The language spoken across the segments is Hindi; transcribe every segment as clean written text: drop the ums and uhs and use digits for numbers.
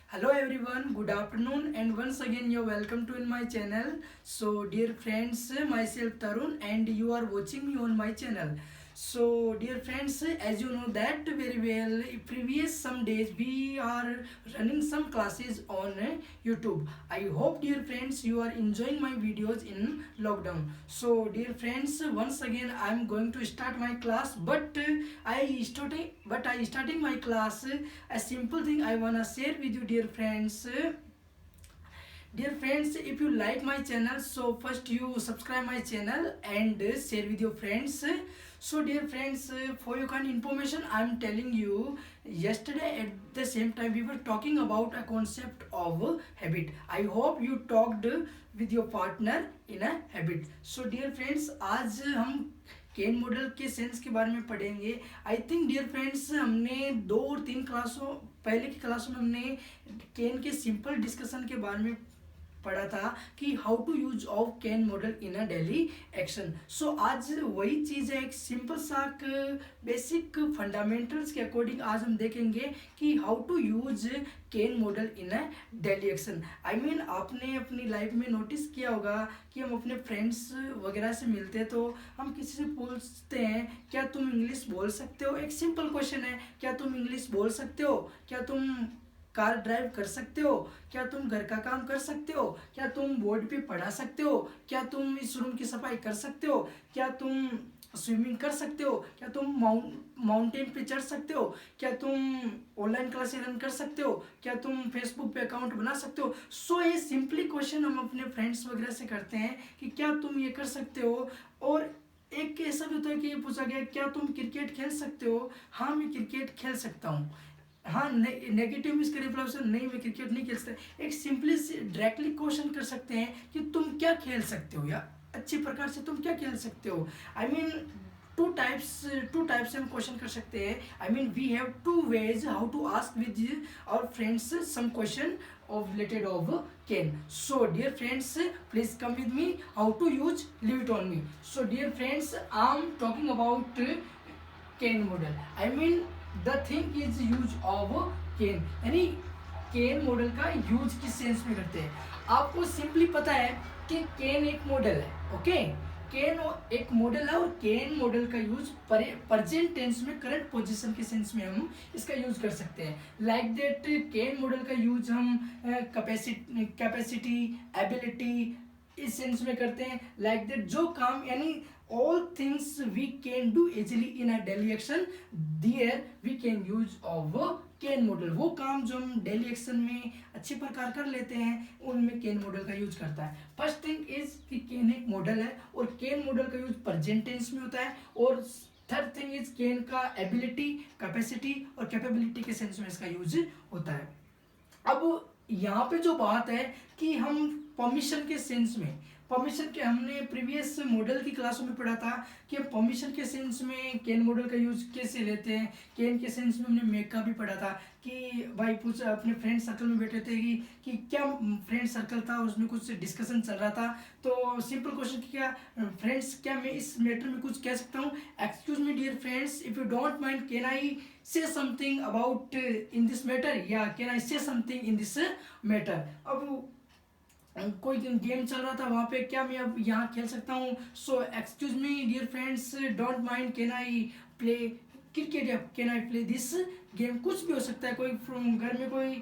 Hello everyone, good afternoon, and once again you're welcome to in my channel. So dear friends, myself Tarun and you are watching me on my channel. So dear friends, as you know that very well, previous some days we are running some classes on YouTube. I hope dear friends you are enjoying my videos in lockdown. So dear friends, once again I am going to start my class, but I starting my class a simple thing I wanna share with you, dear friends. Dear friends, if you like my channel, so first you subscribe my channel and share with your friends. So dear friends, for your kind information, I am telling you, yesterday at the same time we were talking about a concept of habit. I hope you talked with your partner in a habit. So dear friends, आज हम केन मॉडल के सेंस के बारे में पढ़ेंगे. आई थिंक डियर फ्रेंड्स, हमने 2 और 3 क्लासों पहले की क्लासों में हमने केन के सिंपल डिस्कशन के बारे में पढ़ा था कि how to use of can model in a daily action. So आज वही चीज़ है, एक सिंपल सा बेसिक फंडामेंटल्स के अकॉर्डिंग आज हम देखेंगे कि how to use can model in a daily action. I mean आपने अपनी लाइफ में नोटिस किया होगा कि हम अपने फ्रेंड्स वगैरह से मिलते हैं तो हम किसी से पूछते हैं क्या तुम इंग्लिश बोल सकते हो. एक सिंपल क्वेश्चन है, क्या तुम इंग्लिश बोल सकते हो, क्या तुम कार ड्राइव कर सकते हो, क्या तुम घर का काम कर सकते हो, क्या तुम बोर्ड पे पढ़ा सकते हो, क्या तुम इस रूम की सफाई कर सकते हो, क्या तुम स्विमिंग कर सकते हो, क्या तुम माउंटेन पे चढ़ सकते हो, क्या तुम ऑनलाइन क्लासेस रन कर सकते हो, क्या तुम फेसबुक पे अकाउंट बना सकते हो. सो ये सिंपली क्वेश्चन हम अपने फ्रेंड्स वगैरह से करते हैं कि क्या तुम ये कर सकते हो. और एक ऐसा भी होता है कि ये पूछा गया क्या तुम क्रिकेट खेल सकते हो. हाँ, मैं क्रिकेट खेल सकता हूँ. हाँ, नेगेटिव में इसका रिप्लाई ऑप्शन नहीं, मैं क्रिकेट नहीं खेल सकता. एक सिंपली डायरेक्टली क्वेश्चन कर सकते हैं कि तुम क्या खेल सकते हो या अच्छी प्रकार से तुम क्या खेल सकते हो. आई मीन टू टाइप्स से हम क्वेश्चन कर सकते हैं. I mean we have to wage how to ask with our friends some question of related of can. So dear friends, please come with me how to use leave it on me. So dear friends, I am talking about can model. I mean the thing is use of can, यानी केन मॉडल का यूज किस सेंस में करते हैं. आपको सिंपली पता है कि केन एक मॉडल है. ओके, केन एक मॉडल है और केन मॉडल का यूज प्रेजेंट टेंस में करंट पोजीशन के सेंस में हम इसका यूज कर सकते हैं. लाइक दैट केन मॉडल का यूज हम कैपेसिटी एबिलिटी इस सेंस में करते हैं. लाइक दैट जो काम यानी all things we can do easily in a daily action, there we can use of can model. वो काम जो हम डेली एक्शन में अच्छे प्रकार कर लेते हैं उनमें कैन मॉडल का यूज करता है. फर्स्ट थिंग इज कि कैन एक मॉडल है और कैन मॉडल का यूज प्रेजेंट टेंस में होता है. और थर्ड थिंग इज कैन का एबिलिटी, कैपेसिटी और कैपेबिलिटी के सेंस में इसका यूज होता है. अब यहाँ पे जो बात है कि हम परमिशन के सेंस में, परमिशन के हमने प्रीवियस मॉडल की क्लासों में पढ़ा था कि हम परमिशन के सेंस में कैन मॉडल का यूज कैसे लेते हैं. कैन के सेंस में हमने मेक का भी पढ़ा था कि भाई पूछ अपने फ्रेंड सर्कल में बैठे थे कि क्या फ्रेंड सर्कल था, उसमें कुछ डिस्कशन चल रहा था. तो सिंपल क्वेश्चन कि क्या फ्रेंड्स, क्या मैं इस मैटर में कुछ कह सकता हूँ. Excuse me dear friends, if you don't mind can I say something about in this matter, yeah, can I say something in this matter. अब कोई गेम चल रहा था वहाँ पे, क्या मैं अब यहाँ खेल सकता हूँ. So excuse me dear friends, don't mind can I play cricket या can I play this game. कुछ भी हो सकता है. कोई घर में कोई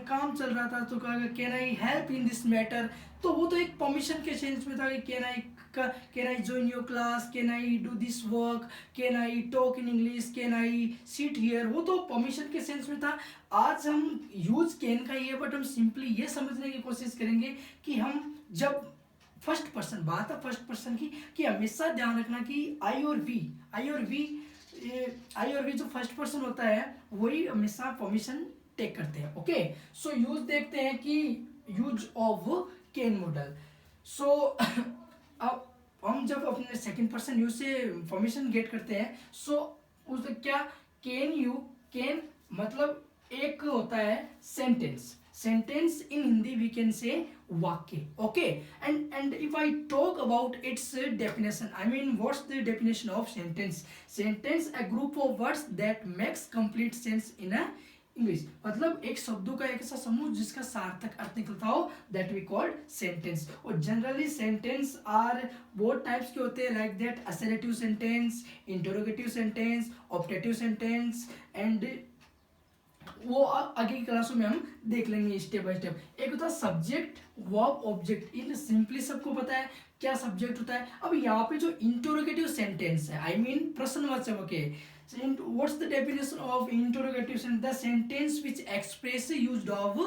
काम चल रहा था तो कहा can I help in this matter. तो वो तो एक परमिशन के सेंस में था कि can I join your class, can I do this work, can I talk in English, can I seat here. वो तो परमिशन के सेंस में था. आज हम यूज कैन का ही है, बट हम सिंपली ये समझने की कोशिश करेंगे कि हम जब फर्स्ट पर्सन, बात है फर्स्ट पर्सन की, कि हमेशा ध्यान रखना कि आई और वी जो फर्स्ट पर्सन होता है वही हमेशा परमिशन टेक करते हैं. ओके, सो यूज देखते हैं कि यूज ऑफ कैन मॉडल. सो अब हम जब अपने सेकंड पर्सन यूज से परमिशन गेट करते हैं, सो उस क्या कैन मतलब एक होता है sentence. Sentence in Hindi we can say वाक्य. Okay, and if I talk about its definition, I mean what's the definition of sentence. Sentence a group of words that makes complete sense in a English, मतलब एक शब्दों का एक ऐसा समूह जिसका सार्थक अर्थ निकलता हो, दैट वी कॉल्ड सेंटेंस। और generally sentence are both types के होते हैं, like that assertive sentence, interrogative sentence, optative sentence, and वो आगे की क्लासों में हम देख लेंगे स्टेप बाय स्टेप। एक होता है सब्जेक्ट वर्ब ऑब्जेक्ट, इन सिंपली सबको पता है क्या सब्जेक्ट होता है। अब यहाँ पे जो इंटरोगेटिव सेंटेंस है, आई मीन प्रश्नवाचक, okay, what's the definition of interrogative sentence? The sentence which express used of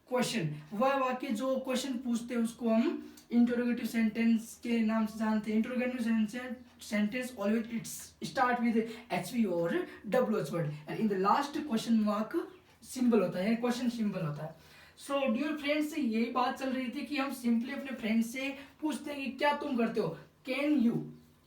question, वह वाक्य जो क्वेश्चन पूछते हैं उसको हम इंटरोगेटिव सेंटेंस के नाम से जानते हैं। Interrogative sentence always it's start with HV or WH word and in the last question mark symbol होता है, क्वेश्चन सिंबल होता है। सो डियर फ्रेंड्स, यही बात चल रही थी कि हम सिंपली अपने फ्रेंड से पूछते हैं कि क्या तुम करते हो, कैन यू।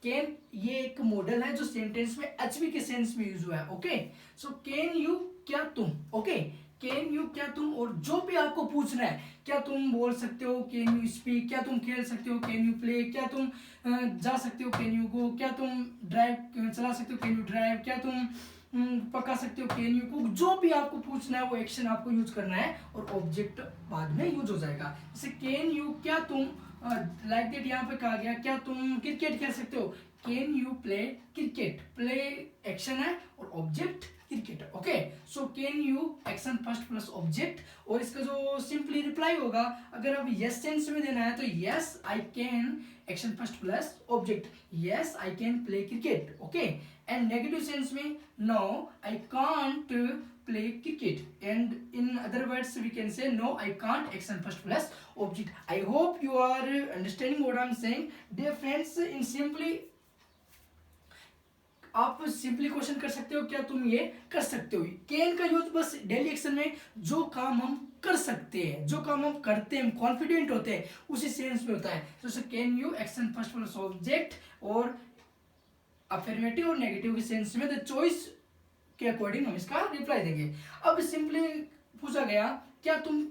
कैन ये एक मॉडल है जो सेंटेंस में HV के सेंस में यूज हुआ है, ओके। सो कैन यू क्या तुम, ओके, कैन यू क्या तुम, और जो भी आपको पूछना है, क्या तुम बोल सकते हो, कैन यू स्पीक, क्या तुम खेल सकते हो, कैन यू प्ले, क्या तुम जा सकते हो, कैन यू गो, क्या तुम ड्राइव चला सकते हो, कैन यू ड्राइव, क्या तुम पका सकते हो, कैन यू कुक, जो भी आपको पूछना है वो एक्शन आपको यूज करना है और ऑब्जेक्ट बाद में यूज हो जाएगा। जैसे कैन यू क्या तुम, लाइक दैट यहाँ पे कहा गया क्या तुम क्रिकेट खेल सकते हो, can you play cricket, play action है और object cricket, okay. So can you action first plus object, और इसका जो सिंपली रिप्लाई होगा, अगर अब यस सेंस में देना है तो yes I can action first plus object, yes I can play cricket, okay. And negative sense में no I can't play cricket, and in other words we can say no I can't action first plus object. I hope you are understanding what I am saying dear friends. In simply आप सिंपली क्वेश्चन कर सकते हो क्या तुम ये कर सकते हो। कैन का यूज बस डेली एक्शन में जो काम हम कर सकते हैं, जो काम हम करते हैं, कॉन्फिडेंट होते हैं, उसी सेंस में होता है। जैसे can you action first plus object, और अफर्मेटिव और नेगेटिव के सेंस में द चॉइस के अकॉर्डिंग हम इसका रिप्लाई देंगे। अब सिंपली पूछा गया क्या तुम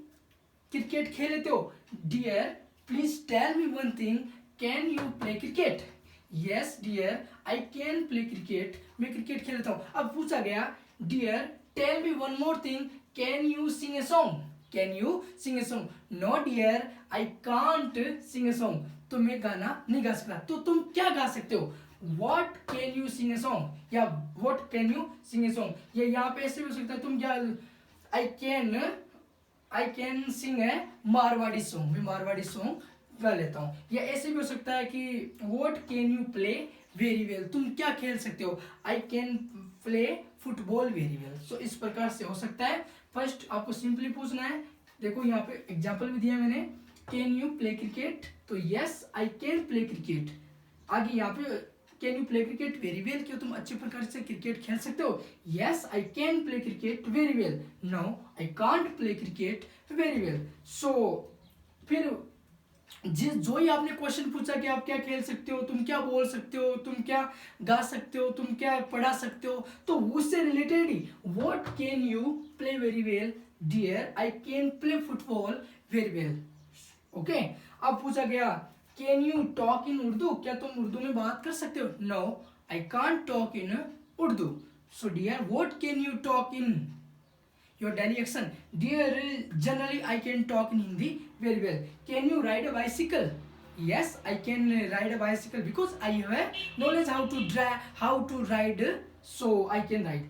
क्रिकेट खेल लेते हो, dear please tell me one thing, can you play cricket. Yes dear I can play cricket, मैं क्रिकेट खेल लेता हूँ। अब पूछा गया dear tell me one more thing, can you sing a song, can you sing a song. No dear I can't sing a song, तो मैं गाना नहीं गा सकता। तो तुम क्या गा सकते हो, what can you sing a song या what can you sing a song. ये यहाँ पे ऐसे भी हो सकता है, तुम क्या I can sing A Marwari song, मैं मारवाड़ी सॉन्ग गा लेता हूँ। या ऐसे भी हो सकता है कि what can you play very well, तुम क्या खेल सकते हो, I can play football very well. So इस प्रकार से हो सकता है। फर्स्ट आपको सिंपली पूछना है, देखो यहाँ पे एग्जाम्पल भी दिया मैंने, कैन यू प्ले क्रिकेट, तो yes I can play cricket. आगे यहाँ पे can you play cricket very well, क्या तुम अच्छे प्रकार से क्रिकेट खेल सकते हो, yes I can play cricket very well. No I can't play cricket very well. So फिर जो ही आपने क्वेश्चन पूछा कि आप क्या खेल सकते हो, तुम क्या बोल सकते हो, तुम क्या गा सकते हो, तुम क्या पढ़ा सकते हो, तो उससे रिलेटेड ही what can you play very well, dear I can play football very well, okay. अब पूछा गया can you talk in Urdu, क्या तुम उर्दू में बात कर सकते हो, no I can't talk in Urdu. So dear what can you talk in your daily action, dear generally I can talk in Hindi very well. Can you ride a bicycle, yes I can ride a bicycle because I have a knowledge how to ride, so I can ride.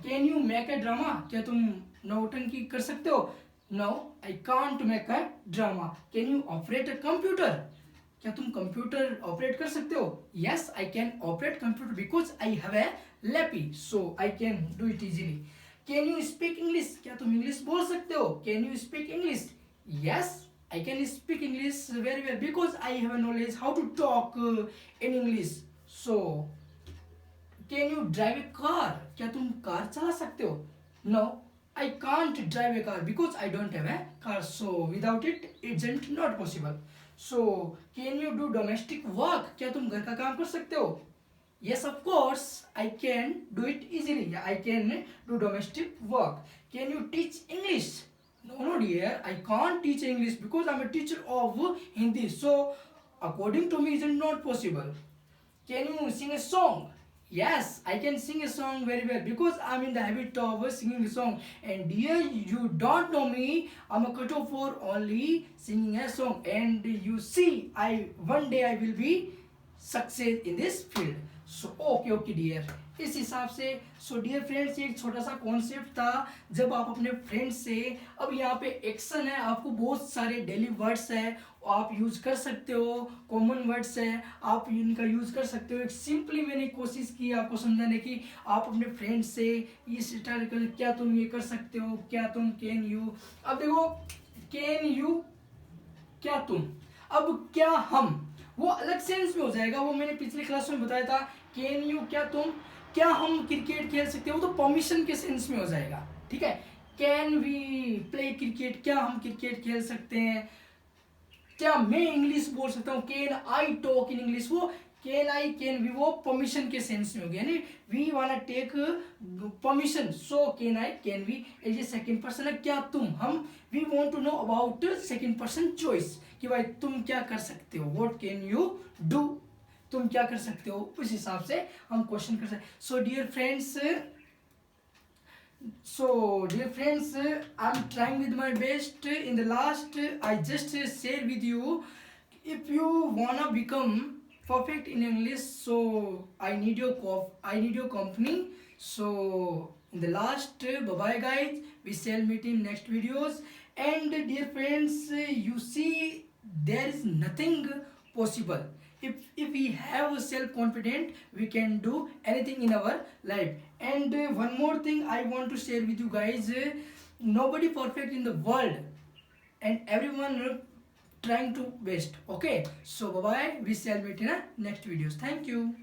Can you make a drama, क्या तुम नौटंकी कर सकते हो, no I can't make a drama. Can you operate a computer, क्या तुम कंप्यूटर ऑपरेट कर सकते हो, yes I can operate computer because I have a lappy, so I can do it easily. Can you speak English, क्या तुम इंग्लिश बोल सकते हो, can you speak English, yes I can speak English very well because I have knowledge how to talk in English. So can you drive a car, क्या तुम कार चला सकते हो, no I can't drive a car because I don't have a car, so without it it's not possible. So can you do domestic work, क्या तुम घर का काम कर सकते हो, yes of course I can do it easily, I can do domestic work. Can you teach English, no dear I can't teach English because I'm a teacher of Hindi, so according to me it's not possible. Can you sing a song, Yes, I can sing a song very well because I'm in the habit of singing a song. And dear, you don't know me. I'm a cutoff for only singing a song. And you see, I one day I will be success in this field. So okay dear. इस हिसाब से सो डियर फ्रेंड्स एक छोटा सा कॉन्सेप्ट था जब आप अपने फ्रेंड्स से अब यहाँ पे एक्शन है आपको बहुत सारे डेली वर्ड्स है आप यूज कर सकते हो कॉमन वर्ड्स है आप इनका यूज कर सकते हो एक सिंपली मैंने कोशिश की आपको समझाने की आप अपने फ्रेंड्स से ये स्टार्ट कर क्या तुम ये कर सकते हो क्या तुम कैन यू अब देखो कैन यू क्या तुम अब क्या हम वो अलग सेंस में हो जाएगा वो मैंने पिछले क्लास में बताया था कैन यू क्या हम क्रिकेट खेल सकते हैं वो तो परमिशन के सेंस में हो जाएगा ठीक है कैन वी प्ले क्रिकेट क्या हम क्रिकेट खेल सकते हैं क्या मैं इंग्लिश बोल सकता हूँ can I talk in English वो कैन वी वो परमिशन के सेंस में हो गया नहीं we wanna take permission so can we as a second person है क्या तुम हम we want to know about second person choice कि भाई तुम क्या कर सकते हो व्हाट कैन यू डू तुम क्या कर सकते हो उस हिसाब से हम क्वेश्चन कर सकते so dear friends I am trying with my best in the last I just share with you if you wanna become perfect in English so I need your company so in the last bye bye guys we shall meet in next videos and dear friends you see there is nothing possible if we have self confident we can do anything in our life and one more thing I want to share with you guys nobody perfect in the world and everyone trying to best okay so bye bye we shall meet in a next videos thank you